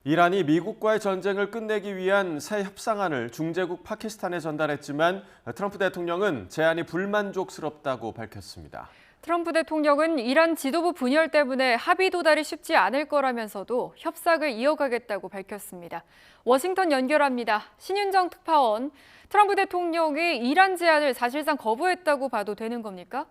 이란이 미국과의 전쟁을 끝내기 위한 새 협상안을 중재국 파키스탄에 전달했지만 트럼프 대통령은 제안이 불만족스럽다고 밝혔습니다. 트럼프 대통령은 이란 지도부 분열 때문에 합의 도달이 쉽지 않을 거라면서도 협상을 이어가겠다고 밝혔습니다. 워싱턴 연결합니다. 신윤정 특파원, 트럼프 대통령이 이란 제안을 사실상 거부했다고 봐도 되는 겁니까?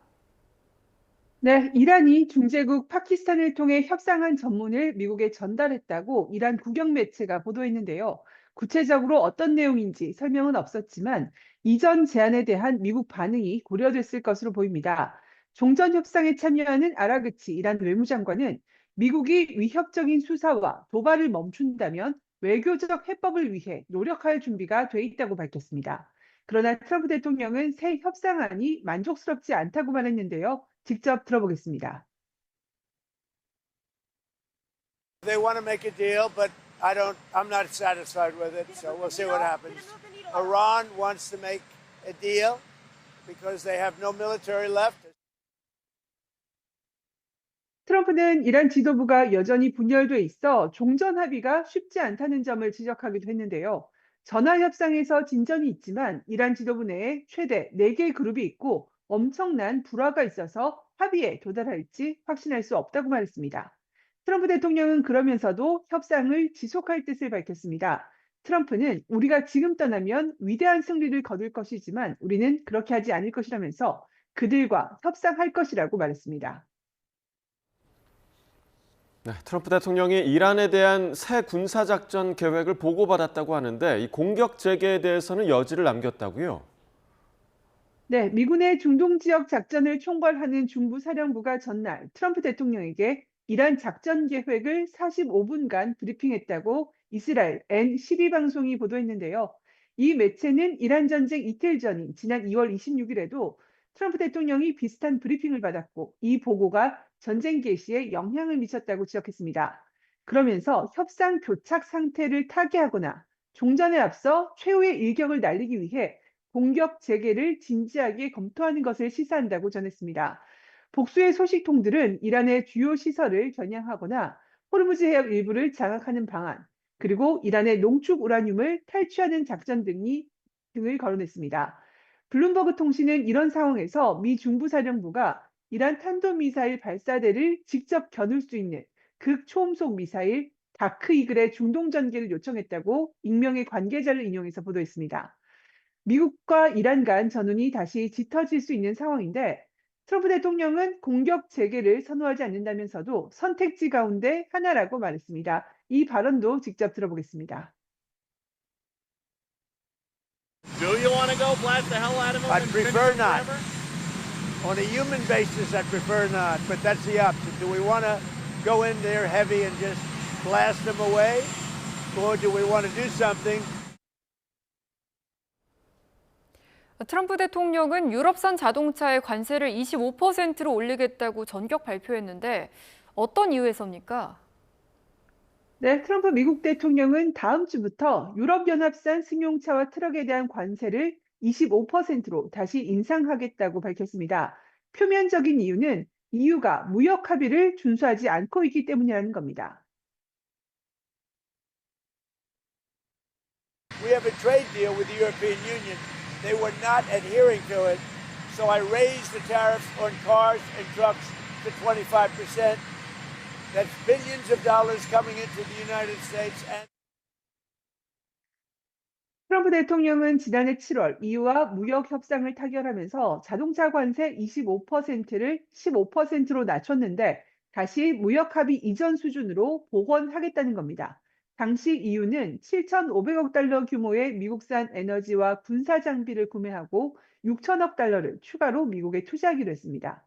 네, 이란이 중재국 파키스탄을 통해 협상안 전문을 미국에 전달했다고 이란 국영 매체가 보도했는데요. 구체적으로 어떤 내용인지 설명은 없었지만 이전 제안에 대한 미국 반응이 고려됐을 것으로 보입니다. 종전 협상에 참여하는 아라그치 이란 외무장관은 미국이 위협적인 수사와 도발을 멈춘다면 외교적 해법을 위해 노력할 준비가 돼 있다고 밝혔습니다. 그러나 트럼프 대통령은 새 협상안이 만족스럽지 않다고 말했는데요. 직접 들어보겠습니다. They want to make a deal, but I'm not satisfied with it, so we'll see what happens. Iran wants to make a deal because they have no military left. 트럼프는 이란 지도부가 여전히 분열돼 있어 종전 합의가 쉽지 않다는 점을 지적하기도 했는데요. 전화 협상에서 진전이 있지만 이란 지도부 내에 최대 4개 그룹이 있고 엄청난 불화가 있어서 합의에 도달할지 확신할 수 없다고 말했습니다. 트럼프 대통령은 그러면서도 협상을 지속할 뜻을 밝혔습니다. 트럼프는 우리가 지금 떠나면 위대한 승리를 거둘 것이지만 우리는 그렇게 하지 않을 것이라면서 그들과 협상할 것이라고 말했습니다. 네, 트럼프 대통령이 이란에 대한 새 군사작전 계획을 보고받았다고 하는데 이 공격 재개에 대해서는 여지를 남겼다고요? 네, 미군의 중동 지역 작전을 총괄하는 중부사령부가 전날 트럼프 대통령에게 이란 작전 계획을 45분간 브리핑했다고 이스라엘 N12방송이 보도했는데요. 이 매체는 이란 전쟁 이틀 전인 지난 2월 26일에도 트럼프 대통령이 비슷한 브리핑을 받았고 이 보고가 전쟁 개시에 영향을 미쳤다고 지적했습니다. 그러면서 협상 교착 상태를 타개하거나 종전에 앞서 최후의 일격을 날리기 위해 공격 재개를 진지하게 검토하는 것을 시사한다고 전했습니다. 복수의 소식통들은 이란의 주요 시설을 겨냥하거나 호르무즈 해협 일부를 장악하는 방안, 그리고 이란의 농축 우라늄을 탈취하는 작전 등을 거론했습니다. 블룸버그 통신은 이런 상황에서 미 중부사령부가 이란 탄도미사일 발사대를 직접 겨눌 수 있는 극초음속 미사일 다크 이글의 중동 전개를 요청했다고 익명의 관계자를 인용해서 보도했습니다. 미국과 이란 간 전운이 다시 짙어질 수 있는 상황인데 트럼프 대통령은 공격 재개를 선호하지 않는다면서도 선택지 가운데 하나라고 말했습니다. 이 발언도 직접 들어보겠습니다. Do you want to go blast the hell out of them? I'd and prefer finish not. forever? On a human basis, I prefer not, but that's the option. Do we want to go in there heavy and just blast them away? Or do we want to do something? 트럼프 대통령은 유럽산 자동차의 관세를 25%로 올리겠다고 전격 발표했는데 어떤 이유에서입니까? 네, 트럼프 미국 대통령은 다음 주부터 유럽연합산 승용차와 트럭에 대한 관세를 25%로 다시 인상하겠다고 밝혔습니다. 표면적인 이유는 EU가 무역 합의를 준수하지 않고 있기 때문이라는 겁니다. We have a trade deal with the European Union. They were not adhering to it, so I raised the tariffs on cars and trucks to 25%. That's billions of dollars coming into the United States. 트럼프 대통령은 지난해 7월 EU와 무역 협상을 타결하면서 자동차 관세 25%를 15%로 낮췄는데 다시 무역 합의 이전 수준으로 복원하겠다는 겁니다. 당시 EU는 7,500억 달러 규모의 미국산 에너지와 군사 장비를 구매하고 6천억 달러를 추가로 미국에 투자하기로 했습니다.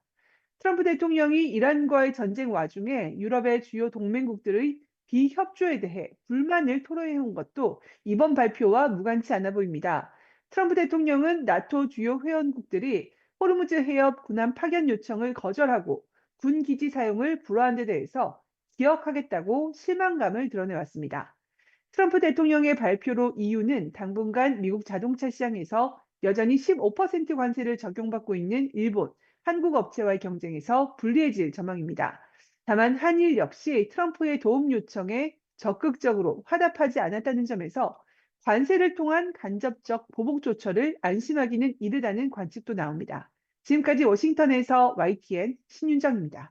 트럼프 대통령이 이란과의 전쟁 와중에 유럽의 주요 동맹국들의 비협조에 대해 불만을 토로해온 것도 이번 발표와 무관치 않아 보입니다. 트럼프 대통령은 나토 주요 회원국들이 호르무즈 해협 군함 파견 요청을 거절하고 군 기지 사용을 불허한 데 대해서 기억하겠다고 실망감을 드러내왔습니다. 트럼프 대통령의 발표로 EU는 당분간 미국 자동차 시장에서 여전히 15% 관세를 적용받고 있는 일본, 한국 업체와의 경쟁에서 불리해질 전망입니다. 다만 한일 역시 트럼프의 도움 요청에 적극적으로 화답하지 않았다는 점에서 관세를 통한 간접적 보복 조처를 안심하기는 이르다는 관측도 나옵니다. 지금까지 워싱턴에서 YTN 신윤정입니다.